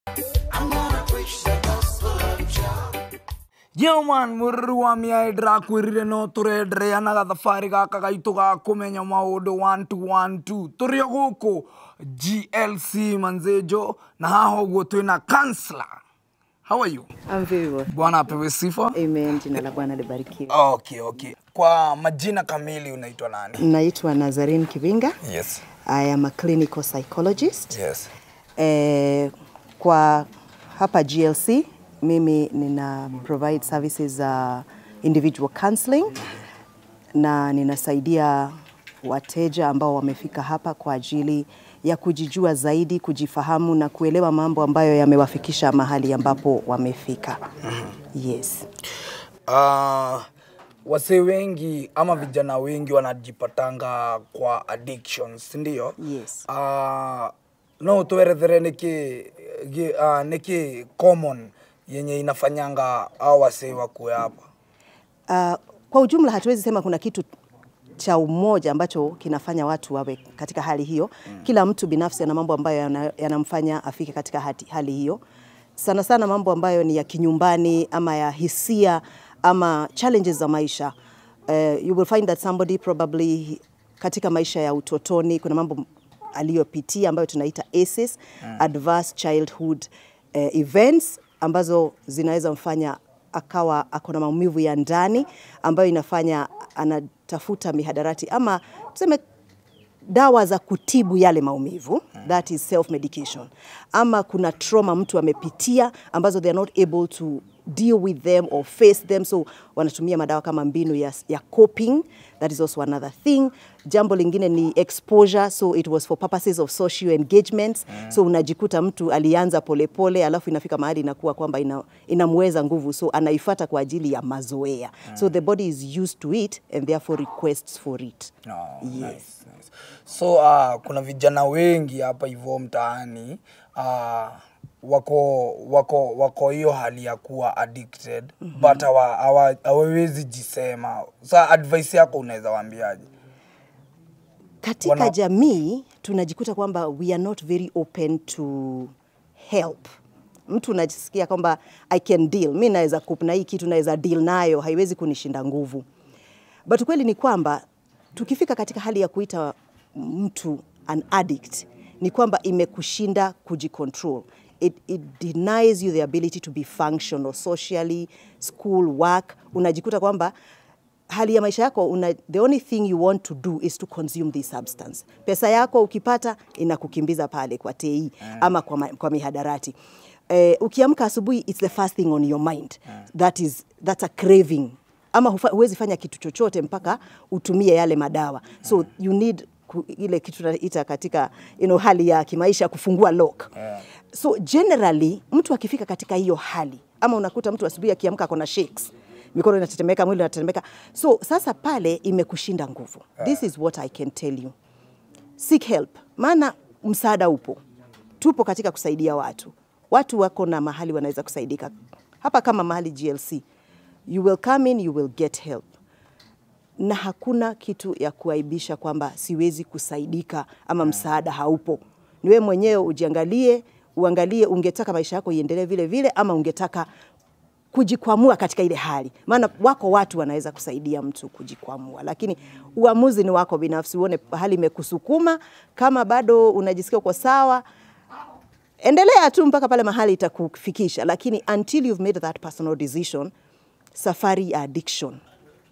I'm gonna preach the gospel of Jah. Yo man, murwa miya idra kwirire no ture dre anaga thafari gaka gaitu ga kumenya maundu 1212 turi guku GLC manzejo na haho guo twina counselor. How are you? I'm very well. Bwana apewe sifa. Amen. Jina la Bwana libarikiwe. Okay. Kwa majina kamili unaitwa nani? Naitwa Nazarene Kivinga. Yes. I am a clinical psychologist. Yes. Kwa hapa GLC mimi nina provide services individual counseling na ninasaidia wateja ambao wamefika hapa kwa ajili ya kujijua zaidi, kujifahamu na kuelewa mambo ambayo yamewafikisha mahali ambapo wamefika. Yes. Wase wengi ama vijana wengi wanajipatanga kwa addictions, ndio? Yes. No tuerethere niki common yenye inafanyanga au wase wakuwe hapa. Kwa ujumla hatuwezi sema kuna kitu cha umoja ambacho kinafanya watu wawe katika hali hiyo. Kila mtu binafsi ana mambo ambayo yanamfanya afike katika hali hiyo. Sana sana mambo ambayo ni ya kinyumbani ama ya hisia ama challenges za maisha. You will find that somebody probably katika maisha ya utotoni kuna mambo aliyopitia ambayo tunaita ACEs, Adverse Childhood Events, ambazo zinaweza mfanya akawa akona maumivu ya ndani ambayo inafanya anatafuta mihadarati ama tuseme dawa za kutibu yale maumivu, that is self medication. Ama kuna trauma mtu amepitia ambazo they are not able to deal with them or face them, so wanatumia madawa kama mbinu ya coping. That is also another thing. Jambo lingine ni exposure, so it was for purposes of social engagements. So unajikuta mtu alianza polepole alafu inafika mahali inakuwa kwamba inamweza nguvu, so anaifuata kwa ajili ya mazoea. So the body is used to it and therefore requests for it. Oh, yes. Nice. So kuna vijana wengi hapa hivyo mtaani wako hiyo hali ya kuwa addicted, but hawawezi jisema. Sasa advice yako unaweza waambiaje? Katika jamii tunajikuta kwamba we are not very open to help. Mtu unajisikia kwamba I can deal, mimi naweza kupna hii kitu, naweza deal nayo, haiwezi kunishinda nguvu. But kweli ni kwamba tukifika katika hali ya kuita mtu an addict, ni kwamba imekushinda kujicontrol. It denies you the ability to be functional socially, school, work. Unajikuta kwamba hali ya maisha yako the only thing you want to do is to consume this substance. Pesa yako ukipata inakukimbiza pale kwa TI ama kwa mihadarati. Ukiamka asubuhi, it's the first thing on your mind. That's a craving. Ama huwezi fanya kitu chochote mpaka utumie yale madawa. So you need ile kitu tunaita katika hali ya kimaisha kufungua lock. So generally mtu akifika katika hiyo hali, ama unakuta mtu asubuhi akiamka akona shakes, mikono inatetemeka, mwili unatetemeka, so sasa pale imekushinda nguvu. This is what I can tell you. Seek help. Maana msaada upo. Tupo katika kusaidia watu. Watu wako na mahali wanaweza kusaidika. Hapa kama mahali GLC, you will come in, you will get help. Na hakuna kitu ya kuaibisha kwamba siwezi kusaidika ama msaada haupo. Ni wewe mwenyewe ujiangalie, uangalie ungetaka maisha yako iendelee vile vile ama ungetaka kujikwamua katika ile hali. Maana wako watu wanaweza kusaidia mtu kujikwamua, lakini uamuzi ni wako binafsi. Uone hali imekusukuma, kama bado unajisikia uko sawa, endelea tu mpaka pale mahali itakufikisha. Lakini until you've made that personal decision, safari ya addiction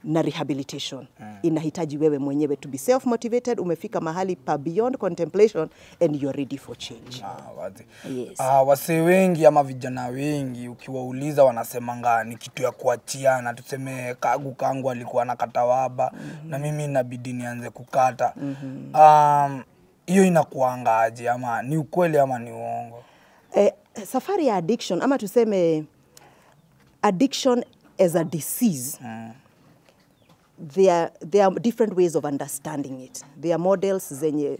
na rehabilitation inahitaji wewe mwenyewe to be self motivated. Umefika mahali pa beyond contemplation and you're ready for change. Yes. Wase wengi ama vijana wengi ukiwauliza wanasemanga ni kitu ya kuachiana. Tuseme kangu alikuwa anakata waba na mimi inabidi nianze kukata. Hiyo inakuangaje, ama ni ukweli ama ni uongo? Safari ya addiction ama tuseme addiction as a disease, there are different ways of understanding it. There are models zenye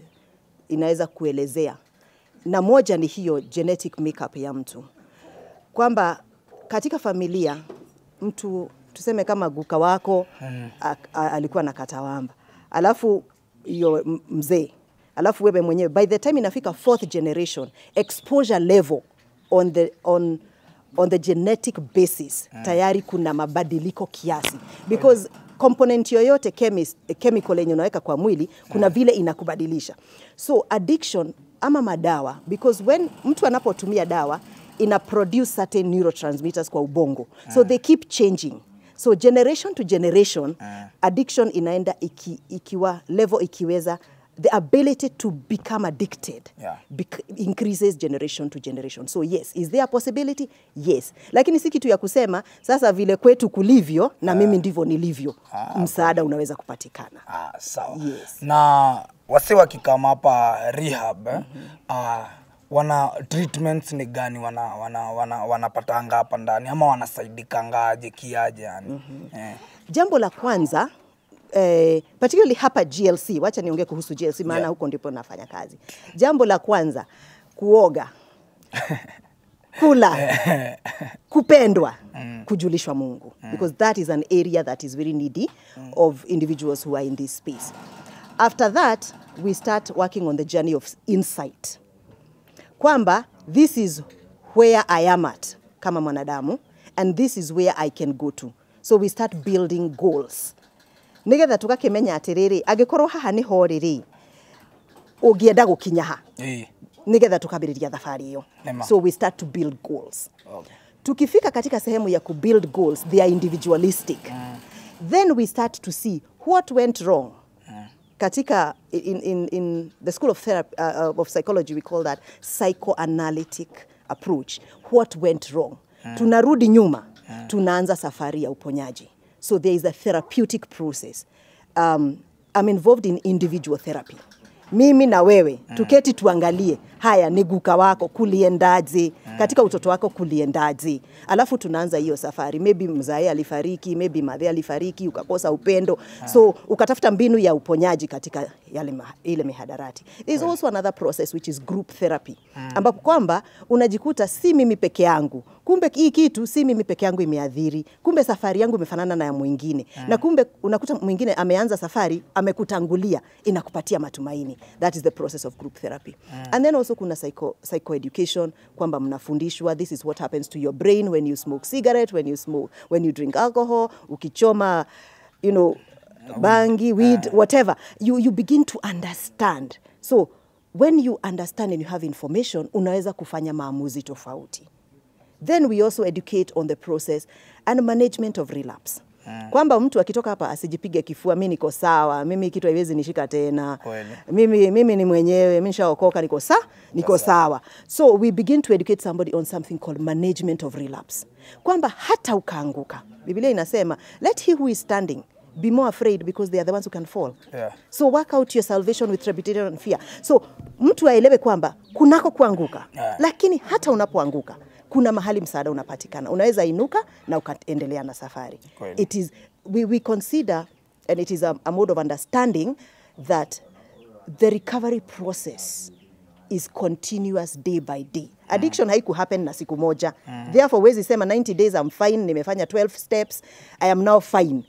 inaweza kuelezea. Na moja ni hiyo genetic makeup ya mtu. Kwamba katika familia mtu tuseme kama guka wako alikuwa na katawamba. Alafu hiyo mzee. Alafu wewe mwenyewe by the time inafika 4th generation, exposure level on the genetic basis tayari kuna mabadiliko kiasi, because component yoyote chemical yenye unaweka kwa mwili kuna vile inakubadilisha. So addiction ama madawa, because when mtu anapotumia dawa ina produce certain neurotransmitters kwa ubongo, so they keep changing. So generation to generation addiction inaenda ikiwa level ikiweza, the ability to become addicted increases generation to generation. So yes, is there a possibility? Yes. Lakini si kitu ya kusema sasa vile kwetu kulivyo na mimi ndivyo nilivyo. Msaada unaweza kupatikana. Sawa. Yes. Na wase wakikama hapa rehab, wana treatments ni gani wanapatanga hapa ndani ama wanasaidikanga aje kiaje yani? Jambo la kwanza, particularly hapa GLC, wacha niongee kuhusu GLC maana huko ndipo nafanya kazi. Jambo la kwanza, kuoga, kula, kupendwa, kujulishwa Mungu, because that is an area that is very needy of individuals who are in this space. After that, we start working on the journey of insight. Kwamba this is where I am at kama mwanadamu, and this is where I can go to. So we start building goals. Nigetha tukakimenya atiriri agikorwo haha ni ho riri ugienda gukinya ha. Nigetha tukabiriria thafari hiyo. So we start to build goals. Tukifika katika sehemu ya ku build goals, they are individualistic. Then we start to see what went wrong. Katika in the school of therapy of psychology, we call that psychoanalytic approach. What went wrong? Tunarudi nyuma, tunaanza safari ya uponyaji. So there is a therapeutic process. I'm involved in individual therapy. Mimi na wewe tuketi tuangalie haya niguka wako kuliendaje, katika utoto wako kuliendaje, alafu tunaanza hiyo safari. Maybe mzae alifariki, maybe madhe alifariki, ukakosa upendo, so ukatafuta mbinu ya uponyaji katika ile mihadarati. There is also another process which is group therapy, ambapo kwamba unajikuta si mimi peke yangu, kumbe hii kitu si mimi peke yangu imeadhiri, kumbe safari yangu imefanana na ya mwingine, na kumbe unakuta mwingine ameanza safari amekutangulia, inakupatia matumaini. That is the process of group therapy. And then also kuna psychoeducation, kwamba mnafundishwa this is what happens to your brain when you smoke cigarette, when you drink alcohol, ukichoma, bangi, weed, whatever. You begin to understand. So when you understand and you have information, unaweza kufanya maamuzi tofauti. Then we also educate on the process and management of relapse. Kwamba mtu akitoka hapa asijipige kifua, mimi niko sawa, mimi kitu haiwezi nishika tena. Mimi ni mwenyewe, mimi nishaokoka, niko sawa. So we begin to educate somebody on something called management of relapse. Kwamba hata ukaanguka, Biblia inasema, let he who is standing be more afraid because they are the ones who can fall. So work out your salvation with trepidation and fear. So mtu aelewe kwamba kunako kuanguka, lakini hata unapoanguka kuna mahali msaada unapatikana. Unaweza inuka na ukaendelea na safari. It is we consider, and it is a mode of understanding, that the recovery process is continuous day by day. Addiction haiku happen na siku moja. Therefore wezi sema 90 days I'm fine, nimefanya 12 steps, I am now fine.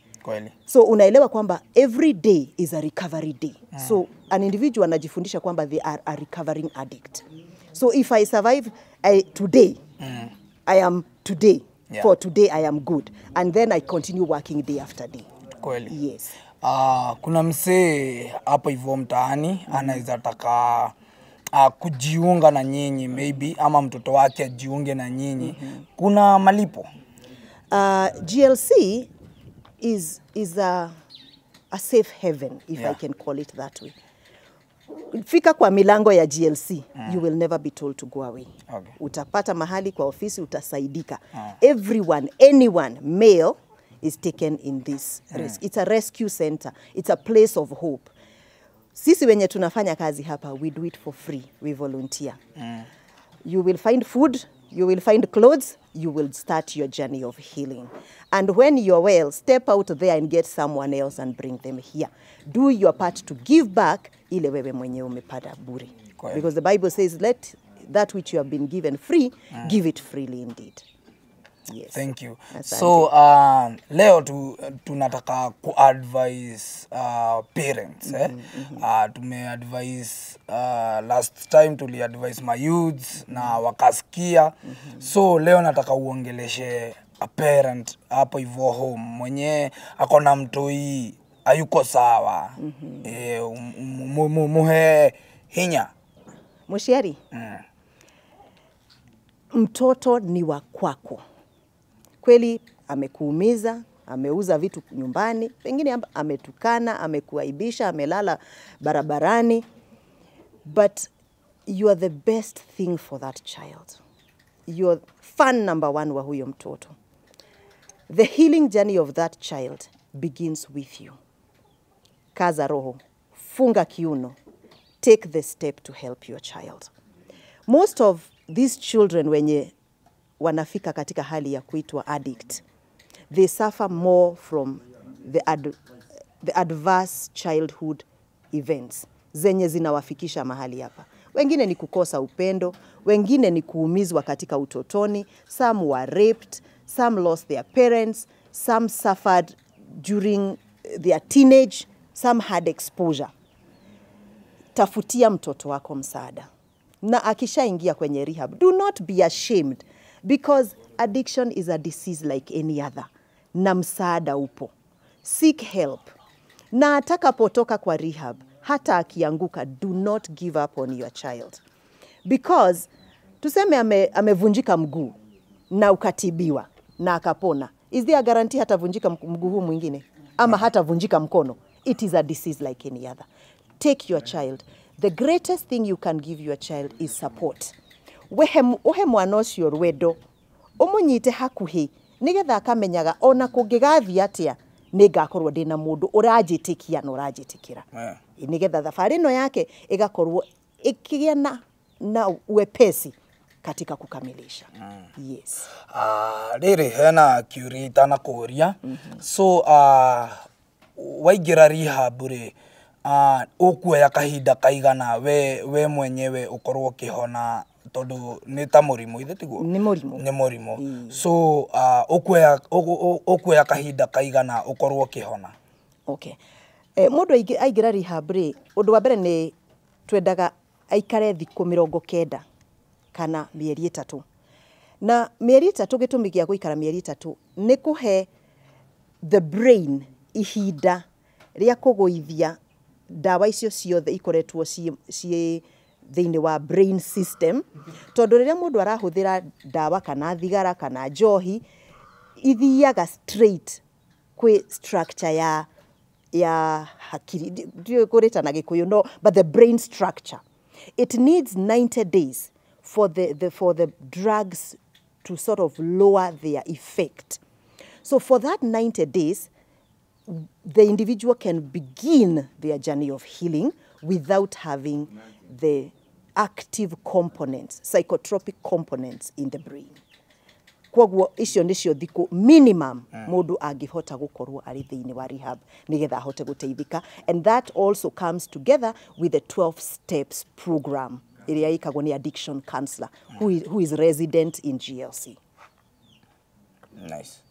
So unaelewa kwamba every day is a recovery day. So an individual anajifundisha kwamba they are a recovering addict. So if I survive today, I am today. For today I am good. And then I continue working day after day. Yes. Kuna msee hapa hivyo mtaani anaweza taka kujiunga na nyinyi maybe, ama mtoto wake ajiunge na nyinyi. Kuna malipo? GLC is a safe haven, if I can call it that way. Fika kwa milango ya GLC, you will never be told to go away. Utapata mahali kwa ofisi, utasaidika. Everyone, anyone, male, is taken in this risk. It's a rescue center. It's a place of hope. Sisi wenye tunafanya kazi hapa, we do it for free. We volunteer. You will find food, you will find clothes, you will start your journey of healing. And when you're well, step out there and get someone else and bring them here. Do your part to give back ile wewe mwenye umepata bure. Because the Bible says, let that which you have been given free, give it freely indeed. Yes. Thank you. Asante. So leo tunataka ku-advise parents. Tume-advise last time tuli-advise my youths na wakasikia. So leo nataka uongeleshe a parent hapo hivyo home mwenye akona mtoi hayuko sawa. Muhe hinya. Mushiari, mtoto ni wa kwako. Kweli amekuumiza, ameuza vitu nyumbani, pengine ametukana, amekuaibisha, amelala barabarani, but you are the best thing for that child. You are fan number 1 wa huyo mtoto. The healing journey of that child begins with you. Kaza roho, funga kiuno, take the step to help your child. Most of these children wenye wanafika katika hali ya kuitwa addict, they suffer more from the adverse childhood events zenye zinawafikisha mahali hapa. Wengine ni kukosa upendo, wengine ni kuumizwa katika utotoni, some were raped, some lost their parents, some suffered during their teenage, some had exposure. Tafutia mtoto wako msaada. Na akishaingia kwenye rehab, do not be ashamed, because addiction is a disease like any other. Na msaada upo. Seek help. Na atakapotoka kwa rehab, hata akianguka, do not give up on your child. Because tuseme amevunjika mguu na ukatibiwa na akapona. Is there a guarantee hatavunjika mguu huu mwingine? Ama hatavunjika mkono? It is a disease like any other. Take your child. The greatest thing you can give your child is support. Uhe mwana ucio rwendo, umunyite hakuhi, nigetha akamenyaga ona kungigathia atia ningakorwo ndina mundu uranjitikia na uranjitikira. Nigetha thabarĩ ĩno yake igakorwo ikigia na wepesi katika kukamilisha. Yes. Rĩrĩ hena kiũria na kũria. So waingira rehab rĩ, ukuoya kahinda kaigana we mwenyewe ukorwo kihona, tondu ni ta murimu ithe tiguo? Ni murimu. Ni murimu. So ukuoya kahinda kaigana ukorwo kihona? Okay. Mundu aingira rehab ri, undu wa mbere ni twendaga aikare thikũ 90 kana mĩeri 3. Na mĩeri 3 gĩtũmi gĩa gũikara mĩeri 3 nĩ kũhe the brain ihinda rĩa kũgũithia dawa icio ciothe ikoretwo ciĩ thĩinĩ wa brain system. Tondũ rĩrĩa mũndũ arahũthĩra dawa kana thigara kana njohi, ithiaga straight kwĩ structure ya hakiri, ndiyo kũrĩta na Gĩkũyũ, no, but the brain structure. It needs 90 days for the drugs to sort of lower their effect. So for that 90 days, the individual can begin their journey of healing without having the active components, psychotropic components in the brain. Kwoguo icio nicio thikũ minimum mundu angihota gukorwo ari thĩinĩ wa rehab nigetha ahote guteithika. And that also comes together with the 12 steps program iria ikagwo ni addiction counselor who is resident in GLC. Nice.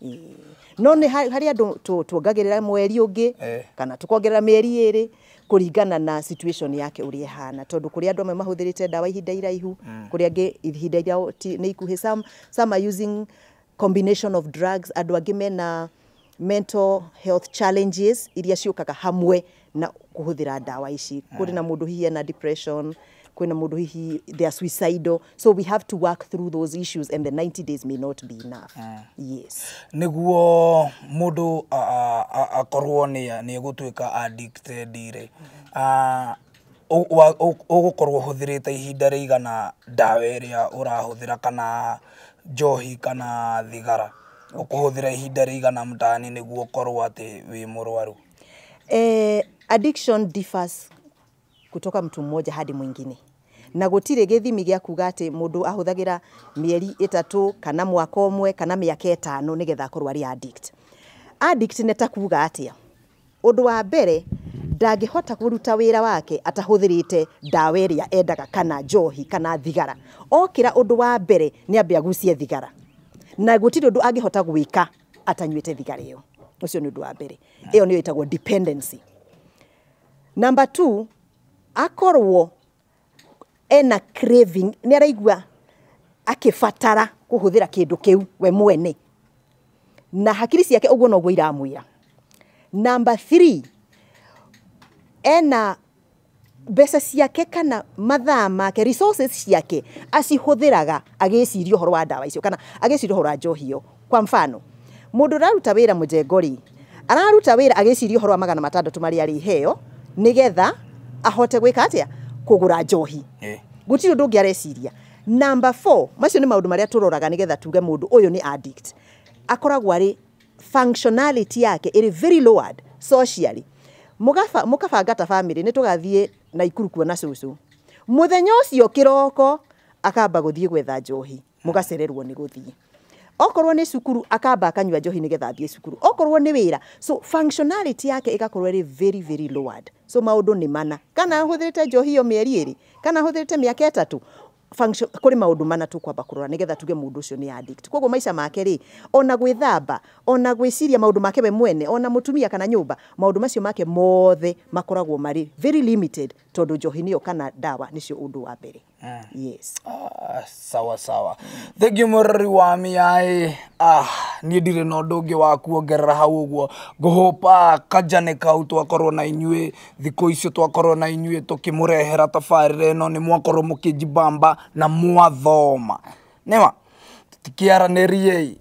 No ni hari andu tuongagirira mweri ungi kana tukongerera mieri 2 kuringana na situation yake uri hana, tondu kuri andu amwe mahuthirite dawa ihinda iraihu, kuri angi ihinda irao ni ikuhi, some are using combination of drugs, andu angi mena mental health challenges iria ciukaga hamwe na kuhuthira dawa ici. Kuri na mundu hihi na depression, kwina mundu hihi they are suicidal, so we have to work through those issues, and the 90 days may not be enough. Yes. Niguo mundu akorwo ni gutuika addicted ire, ugukorwo huthirite ihinda rigana dawa iria urahuthira kana njohi kana thigara, ukuhuthira ihinda rigana mtaani niguo ukorwo ati wi murwaru? Addiction differs kutoka mtu mmoja hadi mwingine, na gutire githimi gya kuga ati mundu ahuthagira mieri 3 kana mwaka umwe kana miaka 5 nigetha akorwo ari addict. Addict neta kuga atia? Undu wa mbere ndangihota kuruta wira wake atahuthirite dawa iria endaga kana njohi kana thigara. Okira undu wa mbere ni ambia gucie thigara, na gutiri undu angihota gwika atanyuite thigara iyo. Ucio ni undu wa mbere. Iyo niyo itagwo dependency. Number 2, akorwo ena craving, ni araigua akifatara kuhuthira kindu kiu we mwene, na hakiri ciake uguo no gwo iramwira. Number 3, ena mbeca ciake kana mathaa make, resources ciake acihuthiraga agiciria uhoro wa ndawa icio kana agiciria uhoro wa njohi iyo. Kwa mfano, mundu raruta wira mujengori, araruta wira agiciria uhoro wa 600 mari ari heo nigetha ahote gwika atia kugura njohi. Gutiri undu ungi areciria. Number 4, macio ni maundu maria turoraga nigetha tuge mundu uyu ni addict. Akoragwo ari functionality yake iri very lowered socially. Mukabanga family ni tugathie na ikuru kuona cucu. Muthenya ucio kiroko akamba guthie gwetha njohi, mugacererwo ni guthie. Okorwo ni cukuru akamba akanywa njohi nigetha athie cukuru. Okorwo ni wira, so functionality yake igakorwo iri very very lowered. So maundu ni mana. Kana huthirite njohi yo mieri iri, kana huthirite miaka 3, function kuri maundu mana tu kwamba kurora nigetha tuge mundu ucio ni addict. Koguo maisha make ri, ona gwithamba, ona gwiciria maundu make we mwene, ona mutumia kana nyumba, maundu macio make mothe makoragwo mari very limited tondu njohi niyo kana dawa nicio undu wa mbere. Yes. Sawa sawa. Thank you Murari wa miai. Ni ndire no ndungi wa kuongerera hau uguo. Nguhopa kajane kau twakorwo na inyue thiko icio twakorwo na inyue tukimurehera tafarire no ni mwakorwo mukijibamba na mwathoma. Nema tikiaranirie.